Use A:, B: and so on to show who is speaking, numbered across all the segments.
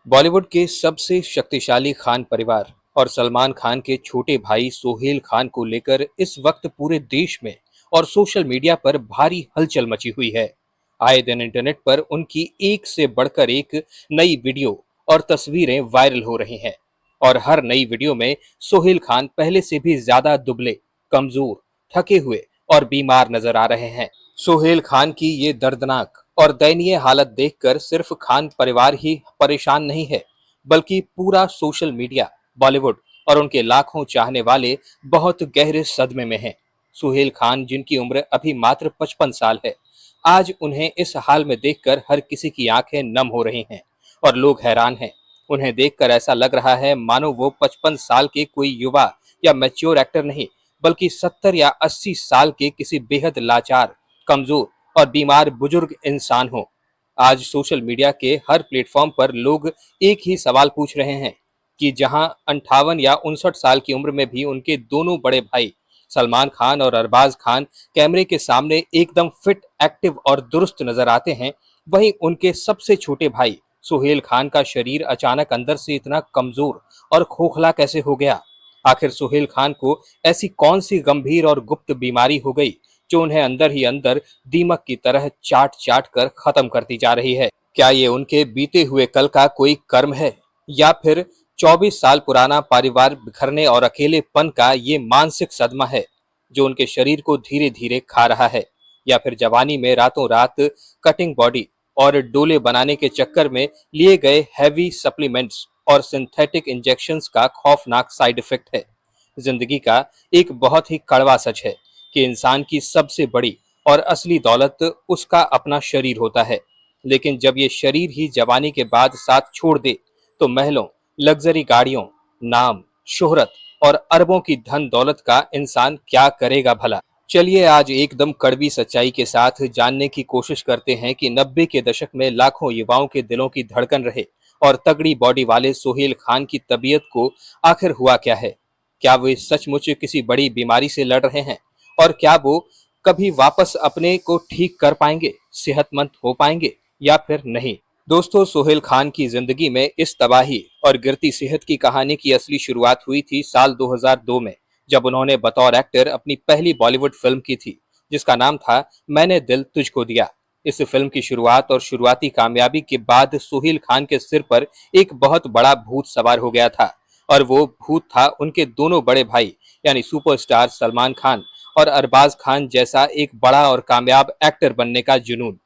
A: बॉलीवुड के सबसे शक्तिशाली खान परिवार और सलमान खान के छोटे भाई सोहेल खान को लेकर इस वक्त पूरे देश में और सोशल मीडिया पर भारी हलचल मची हुई है। आए दिन इंटरनेट पर उनकी एक से बढ़कर एक नई वीडियो और तस्वीरें वायरल हो रही हैं और हर नई वीडियो में सोहेल खान पहले से भी ज्यादा दुबले, कमजोर, थके हुए और बीमार नजर आ रहे हैं। सोहेल खान की ये दर्दनाक और दयनीय हालत देखकर सिर्फ खान परिवार ही परेशान नहीं है, बल्कि पूरा सोशल मीडिया, बॉलीवुड और उनके लाखों चाहने वाले बहुत गहरे सदमे में हैं। सुहेल खान, जिनकी उम्र अभी मात्र 55 साल है, आज उन्हें इस हाल में देखकर हर किसी की आंखें नम हो रही हैं और लोग हैरान हैं। उन्हें देखकर ऐसा लग रहा है मानो वो 55 साल के कोई युवा या मैच्योर एक्टर नहीं, बल्कि 70 या 80 साल के किसी बेहद लाचार, कमजोर और बीमार बुजुर्ग इंसान हो। आज सोशल मीडिया के हर प्लेटफॉर्म पर लोग एक ही सवाल पूछ रहे हैं कि जहां 58 या 59 साल की उम्र में भी उनके दोनों बड़े भाई सलमान खान और अरबाज खान कैमरे के सामने एकदम फिट, एक्टिव और दुरुस्त नजर आते हैं, वहीं उनके सबसे छोटे भाई सुहेल खान का शरीर अचानक अंदर से इतना कमजोर और खोखला कैसे हो गया। आखिर सुहेल खान को ऐसी कौन सी गंभीर और गुप्त बीमारी हो गई जो उन्हें अंदर ही अंदर दीमक की तरह चाट चाट कर खत्म करती जा रही है। क्या ये उनके बीते हुए कल का कोई कर्म है, या फिर 24 साल पुराना परिवार बिखरने और अकेलेपन का ये मानसिक सदमा है जो उनके शरीर को धीरे धीरे खा रहा है, या फिर जवानी में रातों रात कटिंग बॉडी और डोले बनाने के चक्कर में लिए गए हैवी सप्लीमेंट्स और सिंथेटिक इंजेक्शंस का खौफनाक साइड इफेक्ट है। जिंदगी का एक बहुत ही कड़वा सच है कि इंसान की सबसे बड़ी और असली दौलत उसका अपना शरीर होता है, लेकिन जब ये शरीर ही जवानी के बाद साथ छोड़ दे तो महलों, लग्जरी गाड़ियों, नाम, शोहरत और अरबों की धन दौलत का इंसान क्या करेगा भला। चलिए आज एकदम कड़वी सच्चाई के साथ जानने की कोशिश करते हैं कि 90 के दशक में लाखों युवाओं के दिलों की धड़कन रहे और तगड़ी बॉडी वाले सोहेल खान की तबीयत को आखिर हुआ क्या है। क्या वे सचमुच किसी बड़ी बीमारी से लड़ रहे हैं, और क्या वो कभी वापस अपने को ठीक कर पाएंगे, सेहतमंद हो पाएंगे या फिर नहीं। दोस्तों, सोहेल खान की जिंदगी में इस तबाही और गिरती सेहत की कहानी की असली शुरुआत हुई थी साल 2002 में, जब उन्होंने बतौर एक्टर अपनी पहली बॉलीवुड फिल्म की थी जिसका नाम था मैंने दिल तुझको दिया। इस फिल्म की शुरुआत और शुरुआती कामयाबी के बाद सोहेल खान के सिर पर एक बहुत बड़ा भूत सवार हो गया था, और वो भूत था उनके दोनों बड़े भाई यानी सुपरस्टार सलमान खान और अरबाज खान जैसा एक बड़ा और कामयाब एक्टर बनने का जुनून।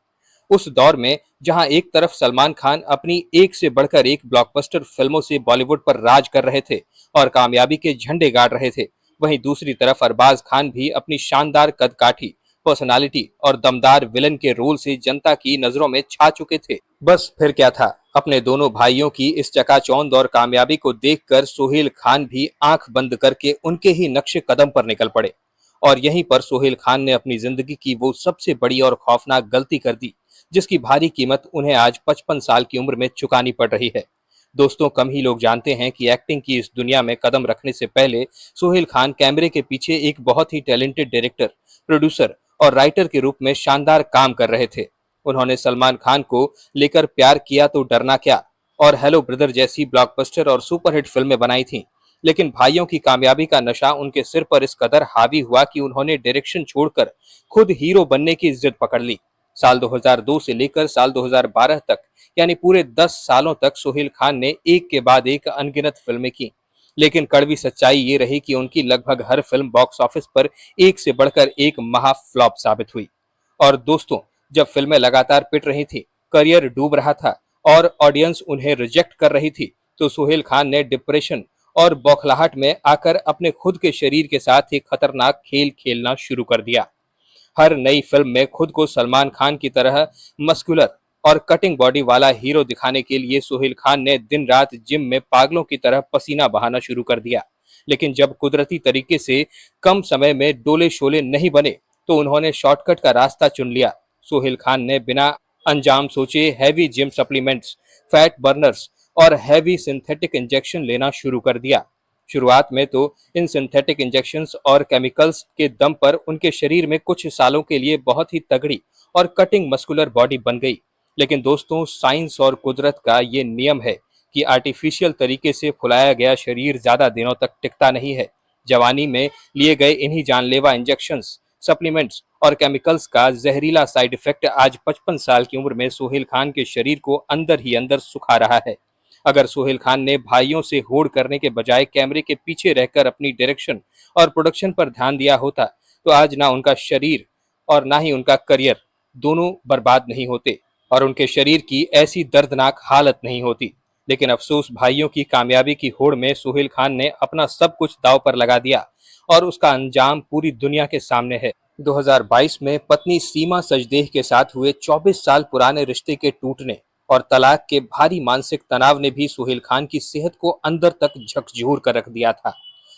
A: उस दौर में जहां एक तरफ सलमान खान अपनी एक से बढ़कर एक ब्लॉकबस्टर फिल्मों से बॉलीवुड पर राज कर रहे थे और कामयाबी के झंडे गाड़ रहे थे, वहीं दूसरी तरफ अरबाज खान भी अपनी शानदार कदकाठी, पर्सनालिटी और दमदार विलन के रोल से जनता की नजरों में छा चुके थे। बस फिर क्या था, अपने दोनों भाइयों की इस चकाचौंध और कामयाबी को देखकर सोहेल खान भी आंख बंद करके उनके ही नक्शे कदम पर निकल पड़े। और यहीं पर सोहेल खान ने अपनी जिंदगी की वो सबसे बड़ी और खौफनाक गलती कर दी जिसकी भारी कीमत उन्हें आज 55 साल की उम्र में चुकानी पड़ रही है। दोस्तों, कम ही लोग जानते हैं कि एक्टिंग की इस दुनिया में कदम रखने से पहले सोहेल खान कैमरे के पीछे एक बहुत ही टैलेंटेड डायरेक्टर, प्रोड्यूसर और राइटर के रूप में शानदार काम कर रहे थे। उन्होंने सलमान खान को लेकर प्यार किया तो डरना क्या और हेलो ब्रदर जैसी ब्लॉकबस्टर और सुपरहिट फिल्में बनाई थीं, लेकिन भाइयों की कामयाबी का नशा उनके सिर पर इस कदर हावी हुआ कि उन्होंने डायरेक्शन छोड़कर खुद हीरो बनने की जिद पकड़ ली। साल 2002 से लेकर साल 2012 तक, यानी पूरे 10 सालों तक सोहेल खान ने एक के बाद एक अनगिनत फिल्में की, लेकिन कड़वी सच्चाई ये रही कि उनकी लगभग हर फिल्म बॉक्स ऑफिस पर एक से बढ़कर एक महा फ्लॉप साबित हुई। और दोस्तों, जब फिल्में लगातार पिट रही थी, करियर डूब रहा था और ऑडियंस उन्हें रिजेक्ट कर रही थी, तो सोहेल खान ने डिप्रेशन और बौखलाहट में आकर अपने खुद के शरीर के साथ एक खतरनाक खेल खेलना शुरू कर दिया। हर नई फिल्म में खुद को सलमान खान की तरह मस्कुलर और कटिंग बॉडी वाला हीरो दिखाने के लिए सोहेल खान ने दिन रात जिम में पागलों की तरह पसीना बहाना शुरू कर दिया। लेकिन जब कुदरती तरीके से कम समय में डोले शोले नहीं बने तो उन्होंने शॉर्टकट का रास्ता चुन लिया। सोहेल खान ने बिना अंजाम सोचे heavy gym supplements, fat Berners और हैवी सिंथेटिक इंजेक्शन लेना शुरू कर दिया। शुरुआत में तो इन सिंथेटिक इंजेक्शंस और केमिकल्स के दम पर उनके शरीर में कुछ सालों के लिए बहुत ही तगड़ी और कटिंग मस्कुलर बॉडी बन गई। लेकिन दोस्तों, साइंस और कुदरत का ये नियम है कि आर्टिफिशियल तरीके से फुलाया गया शरीर ज्यादा दिनों तक टिकता नहीं है। जवानी में लिए गए इन्हीं जानलेवा इंजेक्शंस, सप्लीमेंट्स और केमिकल्स का जहरीला साइड इफेक्ट आज 55 साल की उम्र में सोहेल खान के शरीर को अंदर ही अंदर सुखा रहा है। अगर सोहेल खान ने भाइयों से होड़ करने के बजाय कैमरे के पीछे रहकर अपनी डायरेक्शन और प्रोडक्शन पर ध्यान दिया होता, तो आज ना उनका शरीर और ना ही उनका करियर दोनों बर्बाद नहीं होते और उनके शरीर की ऐसी दर्दनाक हालत नहीं होती। लेकिन अफसोस, भाइयों की कामयाबी की होड़ में सोहेल खान ने अपना सब कुछ दांव पर लगा दिया और उसका अंजाम पूरी दुनिया के सामने है। 2022 में पत्नी सीमा सजदेह के साथ हुए 24 साल पुराने रिश्ते के टूटने और तलाक के भारी मानसिक तनाव ने भी सोहेल खान की सेहत को अंदर तक झकझोर कर रख दिया था।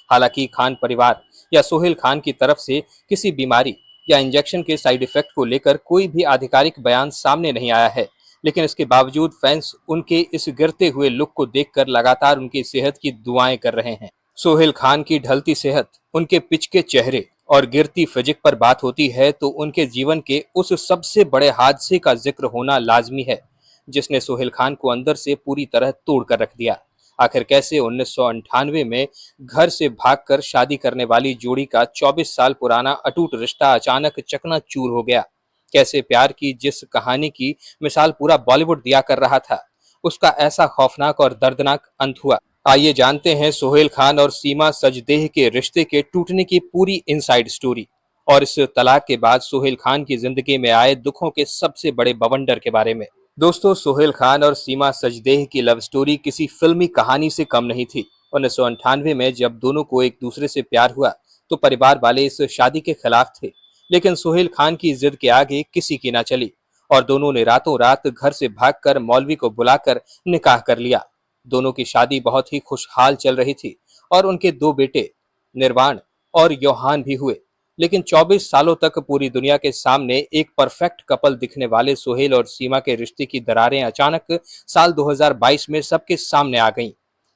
A: हालांकि खान परिवार या सोहेल खान की तरफ से किसी बीमारी या इंजेक्शन के साइड इफेक्ट को लेकर कोई भी आधिकारिक बयान सामने नहीं आया है, लेकिन इसके बावजूद फैंस उनके इस गिरते हुए लुक को देखकर लगातार उनकी सेहत की दुआएं कर रहे हैं। सोहेल खान की ढलती सेहत, उनके पिचके चेहरे और गिरती फिजिक पर बात होती है तो उनके जीवन के उस सबसे बड़े हादसे का जिक्र होना लाजमी है जिसने सोहेल खान को अंदर से पूरी तरह तोड़ कर रख दिया। आखिर कैसे 1998 में घर से भागकर शादी करने वाली जोड़ी का 24 साल पुराना अटूट रिश्ता अचानक चकनाचूर हो गया? कैसे प्यार की जिस कहानी की मिसाल पूरा बॉलीवुड दिया कर रहा था, उसका ऐसा खौफनाक और दर्दनाक अंत हुआ? आइए जानते हैं सोहेल खान और सीमा सजदेह के रिश्ते के टूटने की पूरी इनसाइड स्टोरी और इस तलाक के बाद सोहेल खान की जिंदगी में आए दुखों के सबसे बड़े बवंडर के बारे में। दोस्तों, सोहेल खान और सीमा सजदेह की लव स्टोरी किसी फिल्मी कहानी से कम नहीं थी। 1998 में जब दोनों को एक दूसरे से प्यार हुआ तो परिवार वाले इस शादी के खिलाफ थे, लेकिन सोहेल खान की जिद के आगे किसी की ना चली और दोनों ने रातों रात घर से भागकर मौलवी को बुलाकर निकाह कर लिया। दोनों की शादी बहुत ही खुशहाल चल रही थी और उनके दो बेटे निर्वाण और योहान भी हुए। लेकिन 24 सालों तक पूरी दुनिया के सामने एक परफेक्ट कपल दिखने वाले सोहेल और सीमा के रिश्ते की दरारें अचानक साल 2022 में सबके सामने आ गईं।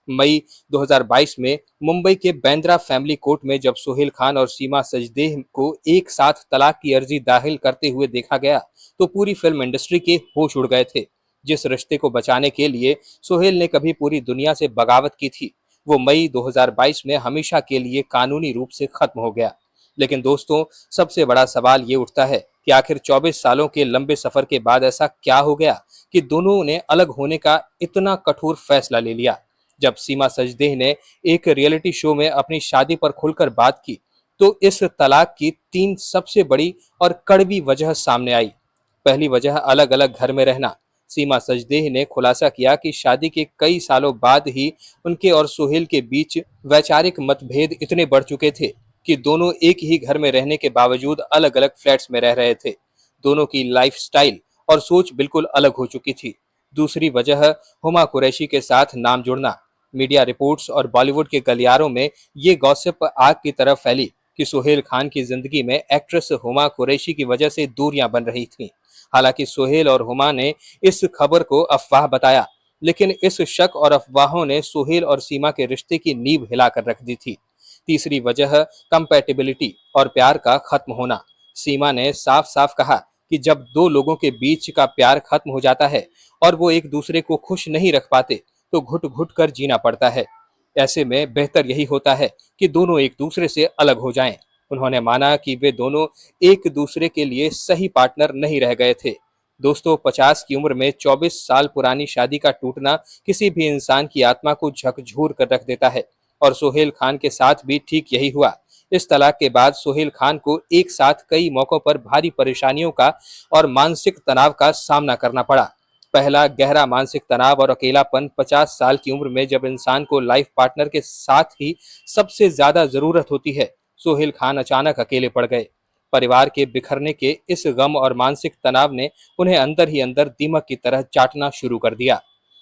A: मई 2022 में मुंबई के बांद्रा फैमिली कोर्ट में जब सोहेल खान और सीमा सजदेह को एक साथ तलाक की अर्जी दाखिल करते हुए देखा गया तो पूरी फिल्म इंडस्ट्री के होश उड़ गए थे। जिस रिश्ते को बचाने के लिए सोहेल ने कभी पूरी दुनिया से बगावत की थी, वो मई 2022 में हमेशा के लिए कानूनी रूप से खत्म हो गया। लेकिन दोस्तों, सबसे बड़ा सवाल ये उठता है कि आखिर 24 सालों के लंबे सफर के बाद ऐसा क्या हो गया कि दोनों ने अलग होने का इतना कठोर फैसला ले लिया? जब सीमा सजदेह ने एक रियलिटी शो में अपनी शादी पर खुलकर बात की तो इस तलाक की 3 सबसे बड़ी और कड़वी वजह सामने आई। पहली वजह, अलग अलग घर में रहना। सीमा सजदेह ने खुलासा किया कि शादी के कई सालों बाद ही उनके और सोहेल के बीच वैचारिक मतभेद इतने बढ़ चुके थे कि दोनों एक ही घर में रहने के बावजूद अलग अलग फ्लैट्स में रह रहे थे। दोनों की लाइफस्टाइल और सोच बिल्कुल अलग हो चुकी थी। दूसरी वजह, हुमा कुरैशी के साथ नाम जुड़ना। मीडिया रिपोर्ट्स और बॉलीवुड के गलियारों में ये गॉसिप आग की तरह फैली कि सोहेल खान की जिंदगी में एक्ट्रेस हुमा कुरैशी की वजह से दूरियां बन रही थीं। हालांकि सोहेल और हुमा ने इस खबर को अफवाह बताया, लेकिन इस शक और अफवाहों ने सोहेल और सीमा के रिश्ते की नींव हिलाकर रख दी थी। तीसरी वजह, कंपैटिबिलिटी और प्यार का खत्म होना। सीमा ने साफ साफ कहा कि जब दो लोगों के बीच का प्यार खत्म हो जाता है और वो एक दूसरे को खुश नहीं रख पाते तो घुट घुट कर जीना पड़ता है। ऐसे में बेहतर यही होता है कि दोनों एक दूसरे से अलग हो जाएं। उन्होंने माना कि वे दोनों एक दूसरे के लिए सही पार्टनर नहीं रह गए थे। दोस्तों, 50 की उम्र में 24 साल पुरानी शादी का टूटना किसी भी इंसान की आत्मा को झकझोर कर रख देता है और सोहेल खान के साथ भी ठीक यही हुआ। इस तलाक के बाद सोहेल खान को एक साथ कई मौकों पर भारी परेशानियों का और मानसिक तनाव का सामना करना पड़ा। पहला, गहरा मानसिक तनाव और अकेलापन। 50 साल की उम्र में जब इंसान को लाइफ पार्टनर के साथ ही सबसे ज्यादा जरूरत होती है, सोहेल खान अचानक अकेले पड़ गए। परिवार के बिखरने के इस गम और मानसिक तनाव ने उन्हें अंदर ही अंदर दीमक की तरह चाटना शुरू कर दिया,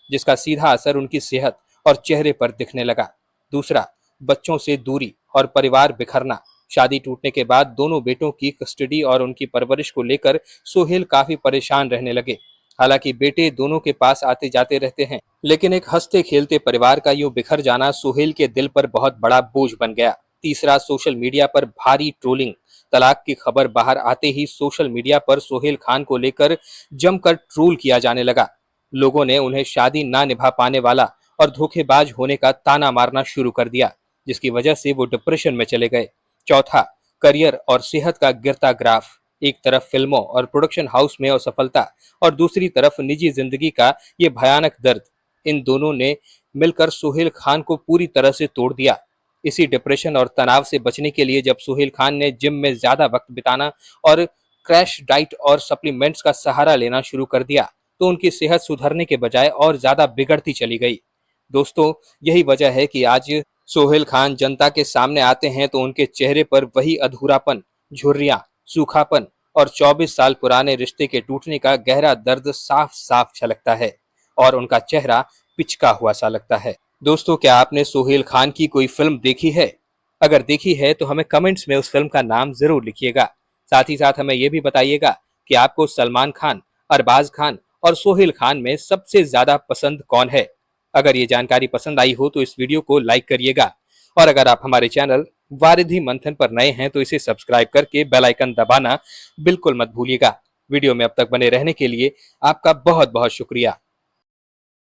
A: जिसका सीधा असर उनकी सेहत और चेहरे पर दिखने लगा। दूसरा, बच्चों से दूरी और परिवार बिखरना। शादी टूटने के बाद दोनों बेटों की कस्टडी और उनकी परवरिश को लेकर सोहेल काफी परेशान रहने लगे। हालांकि बेटे दोनों के पास आते जाते रहते हैं, लेकिन एक हंसते खेलते परिवार का यूं बिखर जाना सोहेल के दिल पर बहुत बड़ा बोझ बन गया। तीसरा, सोशल मीडिया पर भारी ट्रोलिंग। तलाक की खबर बाहर आते ही सोशल मीडिया पर सोहेल खान को लेकर जमकर ट्रोल किया जाने लगा। लोगों ने उन्हें शादी ना निभा पाने वाला और धोखेबाज होने का ताना मारना शुरू कर दिया, जिसकी वजह से वो डिप्रेशन में चले गए। चौथा, करियर और सेहत का गिरता ग्राफ। एक तरफ फिल्मों और प्रोडक्शन हाउस में असफलता और दूसरी तरफ निजी जिंदगी का ये भयानक दर्द, इन दोनों ने मिलकर सोहेल खान को पूरी तरह से तोड़ दिया। इसी डिप्रेशन और तनाव से बचने के लिए जब सोहेल खान ने जिम में ज्यादा वक्त बिताना और क्रैश डाइट और सप्लीमेंट्स का सहारा लेना शुरू कर दिया, तो उनकी सेहत सुधरने के बजाय और ज्यादा बिगड़ती चली गई। दोस्तों, यही वजह है कि आज सोहेल खान जनता के सामने आते हैं तो उनके चेहरे पर वही अधूरापन, झुर्रियां, सूखापन और 24 साल पुराने रिश्ते के टूटने का गहरा दर्द साफ साफ झलकता है और उनका चेहरा पिचका हुआ सा लगता है। दोस्तों, क्या आपने सोहेल खान की कोई फिल्म देखी है? अगर देखी है तो हमें कमेंट्स में उस फिल्म का नाम जरूर लिखिएगा। साथ ही साथ हमें यह भी बताइएगा कि आपको सलमान खान, अरबाज खान और सोहेल खान में सबसे ज्यादा पसंद कौन है। अगर ये जानकारी पसंद आई हो तो इस वीडियो को लाइक करिएगा और अगर आप हमारे चैनल वारिधि मंथन पर नए हैं तो इसे सब्सक्राइब करके बेल आइकन दबाना बिल्कुल मत भूलिएगा। वीडियो में अब तक बने रहने के लिए आपका बहुत बहुत शुक्रिया।